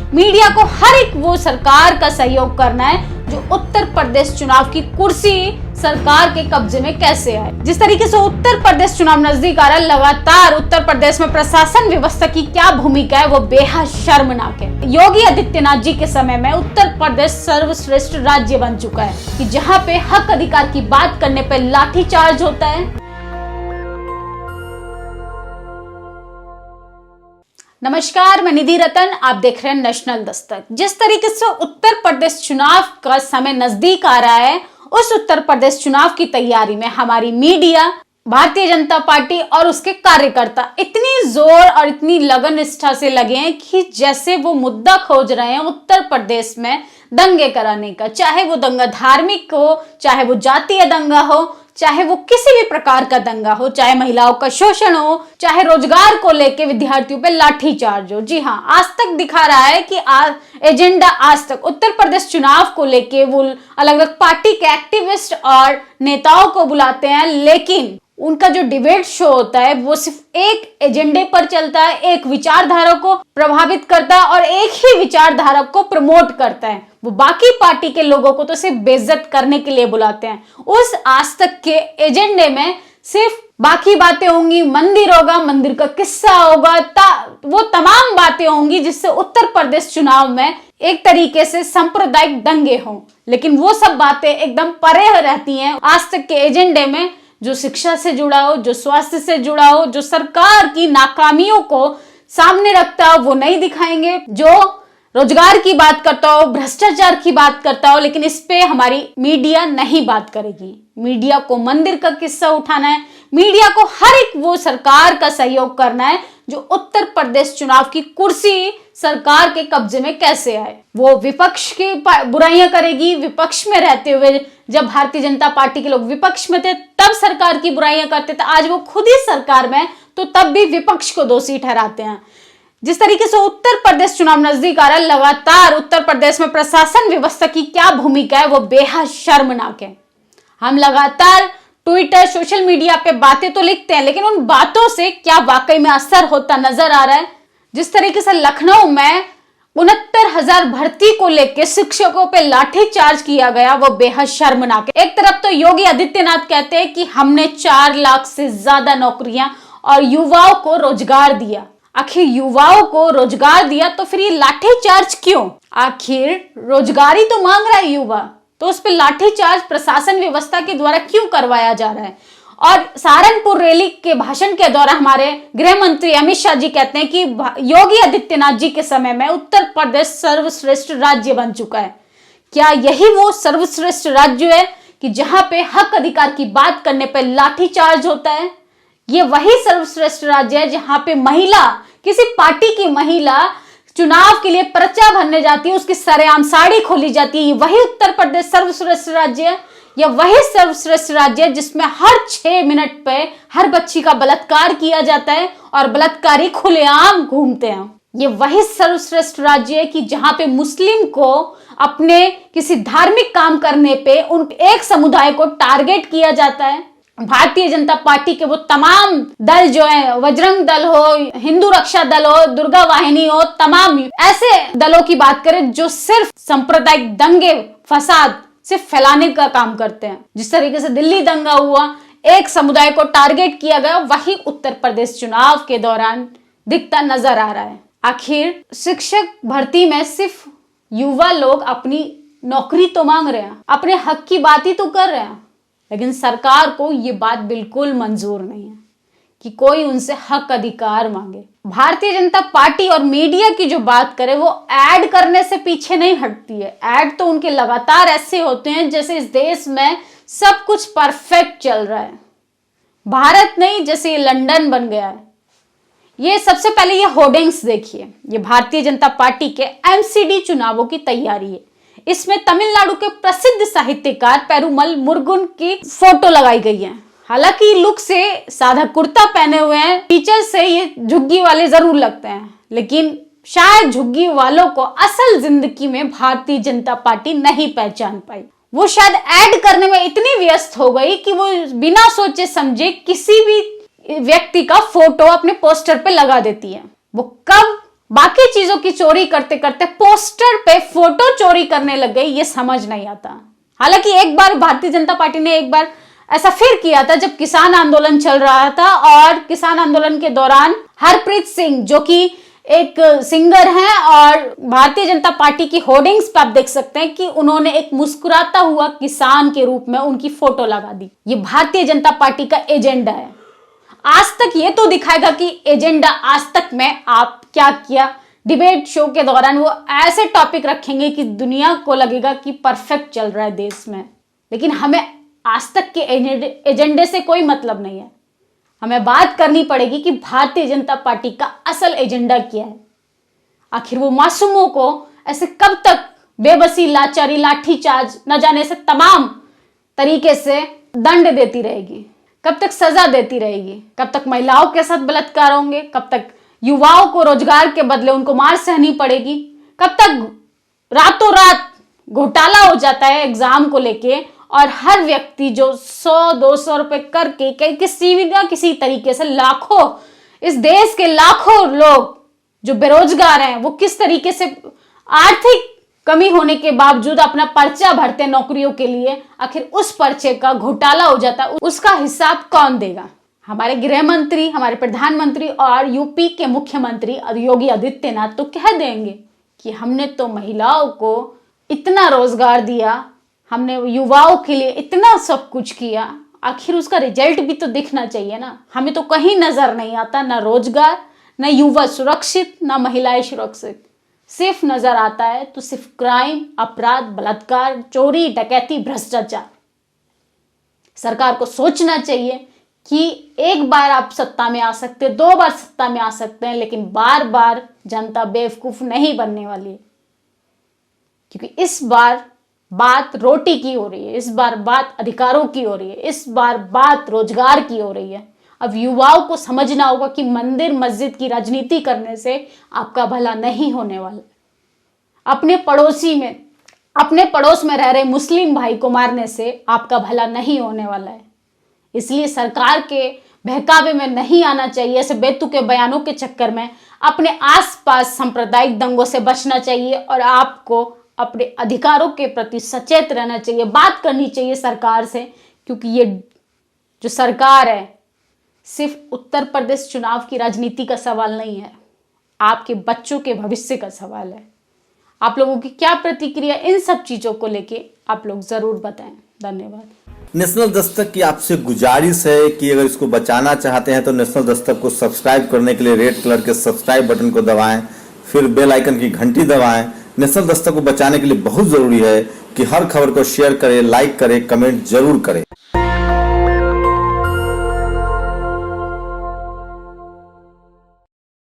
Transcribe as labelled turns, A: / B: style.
A: Media को हर एक वो सरकार का सहयोग करना है जो उत्तर प्रदेश चुनाव की कुर्सी सरकार के कब्जे में कैसे आए। जिस तरीके से उत्तर प्रदेश चुनाव नजदीक आ रहा है, लगातार उत्तर प्रदेश में प्रशासन व्यवस्था की क्या भूमिका है वो बेहद शर्मनाक है। योगी आदित्यनाथ जी के समय में उत्तर प्रदेश सर्वश्रेष्ठ राज्य बन चुका है कि जहां पे हक अधिकार की बात करने पे लाठीचार्ज होता है। नमस्कार, मैं निधि रतन, आप देख रहे हैं नेशनल दस्तक। जिस तरीके से उत्तर प्रदेश चुनाव का समय नजदीक आ रहा है, उस उत्तर प्रदेश चुनाव की तैयारी में हमारी मीडिया, भारतीय जनता पार्टी और उसके कार्यकर्ता इतनी जोर और इतनी लगन निष्ठा से लगे हैं कि जैसे वो मुद्दा खोज रहे हैं उत्तर प्रदेश में दंगे कराने का। चाहे वो दंगा धार्मिक हो, चाहे वो जातीय दंगा हो, चाहे वो किसी भी प्रकार का दंगा हो, चाहे महिलाओं का शोषण हो, चाहे रोजगार को लेके विद्यार्थियों पे लाठीचार्ज हो। जी हाँ, आज तक दिखा रहा है कि एजेंडा आज तक उत्तर प्रदेश चुनाव को लेके वो अलग अलग पार्टी के एक्टिविस्ट और नेताओं को बुलाते हैं, लेकिन उनका जो डिबेट शो होता है वो सिर्फ एक एजेंडे पर चलता है, एक विचारधारा को प्रभावित करता है और एक ही विचारधारा को प्रमोट करता है। वो बाकी पार्टी के लोगों को तो सिर्फ बेइज्जत करने के लिए बुलाते हैं। उस आज तक के एजेंडे में सिर्फ बाकी बातें होंगी, मंदिर होगा, मंदिर का किस्सा होगा, वो तमाम बातें होंगी जिससे उत्तर प्रदेश चुनाव में एक तरीके से सांप्रदायिक दंगे हों। लेकिन वो सब बातें एकदम परे रहती हैं आज तक के एजेंडे में। जो शिक्षा से जुड़ा हो, जो स्वास्थ्य से जुड़ा हो, जो सरकार की नाकामियों को सामने रखता हो वो नहीं दिखाएंगे। जो रोजगार की बात करता हो, भ्रष्टाचार की बात करता हो, लेकिन इस पे हमारी मीडिया नहीं बात करेगी। मीडिया को मंदिर का किस्सा उठाना है, मीडिया को हर एक वो सरकार का सहयोग करना है जो उत्तर प्रदेश चुनाव की कुर्सी सरकार के कब्जे में कैसे आए। वो विपक्ष की बुराइयां करेगी। विपक्ष में रहते हुए जब भारतीय जनता पार्टी के लोग विपक्ष में थे तब सरकार की बुराइयां करते थे, आज वो खुद ही सरकार में तो तब भी विपक्ष को दोषी ठहराते हैं। जिस तरीके से उत्तर प्रदेश चुनाव नजदीक आ रहा है, लगातार उत्तर प्रदेश में प्रशासन व्यवस्था की क्या भूमिका है वो बेहद शर्मनाक है। हम लगातार ट्विटर, सोशल मीडिया पे बातें तो लिखते हैं, लेकिन उन बातों से क्या वाकई में असर होता नजर आ रहा है। जिस तरीके से लखनऊ में 69,000 भर्ती को लेकर शिक्षकों पे लाठीचार्ज किया गया वो बेहद शर्मनाक है। एक तरफ तो योगी आदित्यनाथ कहते हैं कि हमने 4 लाख से ज्यादा नौकरियां और युवाओं को रोजगार दिया। आखिर युवाओं को रोजगार दिया तो फिर ये लाठीचार्ज क्यों? आखिर रोजगारी तो मांग रहा है युवा, तो उस पर लाठीचार्ज प्रशासन व्यवस्था के द्वारा क्यों करवाया जा रहा है? और सहारनपुर रैली के भाषण के दौरान हमारे गृह मंत्री अमित शाह जी कहते हैं कि योगी आदित्यनाथ जी के समय में उत्तर प्रदेश सर्वश्रेष्ठ राज्य बन चुका है। क्या यही वो सर्वश्रेष्ठ राज्य है कि जहां पे हक अधिकार की बात करने पे लाठीचार्ज होता है? ये वही सर्वश्रेष्ठ राज्य है जहां पे महिला, किसी पार्टी की महिला चुनाव के लिए पर्चा भरने जाती है, उसकी सरेआम साड़ी खोली जाती है। वही उत्तर प्रदेश सर्वश्रेष्ठ राज्य है। या वही सर्वश्रेष्ठ राज्य है जिसमें हर 6 मिनट पे हर बच्ची का बलात्कार किया जाता है और बलात्कारी खुलेआम घूमते हैं। ये वही सर्वश्रेष्ठ राज्य है कि जहां पे मुस्लिम को अपने किसी धार्मिक काम करने पे उन एक समुदाय को टारगेट किया जाता है। भारतीय जनता पार्टी के वो तमाम दल जो है, बजरंग दल हो, हिंदू रक्षा दल हो, दुर्गा वाहिनी हो, तमाम ऐसे दलों की बात करें जो सिर्फ सांप्रदायिक दंगे फसाद सिर्फ फैलाने का काम करते हैं। जिस तरीके से दिल्ली दंगा हुआ, एक समुदाय को टारगेट किया गया, वही उत्तर प्रदेश चुनाव के दौरान दिखता नजर आ रहा है। आखिर शिक्षक भर्ती में सिर्फ युवा लोग अपनी नौकरी तो मांग रहे हैं, अपने हक की बात ही तो कर रहे हैं, लेकिन सरकार को ये बात बिल्कुल मंजूर नहीं है कि कोई उनसे हक अधिकार मांगे। भारतीय जनता पार्टी और मीडिया की जो बात करे वो ऐड करने से पीछे नहीं हटती है। ऐड तो उनके लगातार ऐसे होते हैं जैसे इस देश में सब कुछ परफेक्ट चल रहा है, भारत नहीं जैसे ये लंदन बन गया है। ये सबसे पहले ये होर्डिंग्स देखिए, ये भारतीय जनता पार्टी के एमसीडी चुनावों की तैयारी है। इसमें तमिलनाडु के प्रसिद्ध साहित्यकार पेरुमल मुरुगन की फोटो लगाई गई है। हालांकि लुक से सादा कुर्ता पहने हुए हैं, टीचर से ये झुग्गी वाले जरूर लगते हैं, लेकिन शायद झुग्गी वालों को असल जिंदगी में भारतीय जनता पार्टी नहीं पहचान पाई। वो शायद ऐड करने में इतनी व्यस्त हो गई कि वो बिना सोचे समझे किसी भी व्यक्ति का फोटो अपने पोस्टर पे लगा देती है। वो कब बाकी चीजों की चोरी करते करते पोस्टर पे फोटो चोरी करने लग गई, ये समझ नहीं आता। हालांकि एक बार भारतीय जनता पार्टी ने एक बार ऐसा फिर किया था जब किसान आंदोलन चल रहा था, और किसान आंदोलन के दौरान हरप्रीत सिंह जो कि एक सिंगर हैं और भारतीय जनता पार्टी की होर्डिंग्स पर आप देख सकते हैं कि उन्होंने एक मुस्कुराता हुआ किसान के रूप में उनकी फोटो लगा दी। ये भारतीय जनता पार्टी का एजेंडा है। आज तक ये तो दिखाएगा कि एजेंडा आज तक में आप क्या किया। डिबेट शो के दौरान वो ऐसे टॉपिक रखेंगे कि दुनिया को लगेगा कि परफेक्ट चल रहा है देश में, लेकिन हमें आज तक के एजेंडे से कोई मतलब नहीं है। हमें बात करनी पड़ेगी कि भारतीय जनता पार्टी का असल एजेंडा क्या है। आखिर वो मासूमों को ऐसे कब तक बेबसी, लाचारी, लाठीचार्ज, न जाने से तमाम तरीके से दंड देती रहेगी, कब तक सजा देती रहेगी, कब तक महिलाओं के साथ बलात्कार होंगे, कब तक युवाओं को रोजगार के बदले उनको मार सहनी पड़ेगी, कब तक रातों रात घोटाला हो जाता है एग्जाम को लेके, और हर व्यक्ति जो 100-200 रुपए करके किसी न किसी तरीके से लाखों, इस देश के लाखों लोग जो बेरोजगार हैं वो किस तरीके से आर्थिक कमी होने के बावजूद अपना पर्चा भरते नौकरियों के लिए, आखिर उस पर्चे का घोटाला हो जाता है, उसका हिसाब कौन देगा? हमारे गृह मंत्री, हमारे प्रधानमंत्री और यूपी के मुख्यमंत्री योगी आदित्यनाथ तो कह देंगे कि हमने तो महिलाओं को इतना रोजगार दिया, हमने युवाओं के लिए इतना सब कुछ किया, आखिर उसका रिजल्ट भी तो दिखना चाहिए ना। हमें तो कहीं नजर नहीं आता, ना रोजगार, ना युवा सुरक्षित, ना महिलाएं सुरक्षित। सिर्फ नजर आता है तो सिर्फ क्राइम, अपराध, बलात्कार, चोरी, डकैती, भ्रष्टाचार। सरकार को सोचना चाहिए कि एक बार आप सत्ता में आ सकते हैं, 2 बार सत्ता में आ सकते हैं, लेकिन बार बार जनता बेवकूफ नहीं बनने वाली है। क्योंकि इस बार बात रोटी की हो रही है, इस बार बात अधिकारों की हो रही है, इस बार बात रोजगार की हो रही है। अब युवाओं को समझना होगा कि मंदिर मस्जिद की राजनीति करने से आपका भला नहीं होने वाला। अपने पड़ोस में रह रहे मुस्लिम भाई को मारने से आपका भला नहीं होने वाला है। इसलिए सरकार के बहकावे में नहीं आना चाहिए। ऐसे बेतुके बयानों के चक्कर में अपने आसपास सांप्रदायिक दंगों से बचना चाहिए और आपको अपने अधिकारों के प्रति सचेत रहना चाहिए, बात करनी चाहिए सरकार से, क्योंकि ये जो सरकार है सिर्फ उत्तर प्रदेश चुनाव की राजनीति का सवाल नहीं है, आपके बच्चों के भविष्य का सवाल है। आप लोगों की क्या प्रतिक्रिया इन सब चीजों को लेके आप लोग जरूर बताएं। धन्यवाद।
B: नेशनल दस्तक की आपसे गुजारिश है कि अगर इसको बचाना चाहते हैं तो नेशनल दस्तक को सब्सक्राइब करने के लिए रेड कलर के सब्सक्राइब बटन को दबाएं, फिर बेल आइकन की घंटी दबाएं। नेशनल दस्तक को बचाने के लिए बहुत जरूरी है कि हर खबर को शेयर करें, लाइक करें, कमेंट जरूर करें।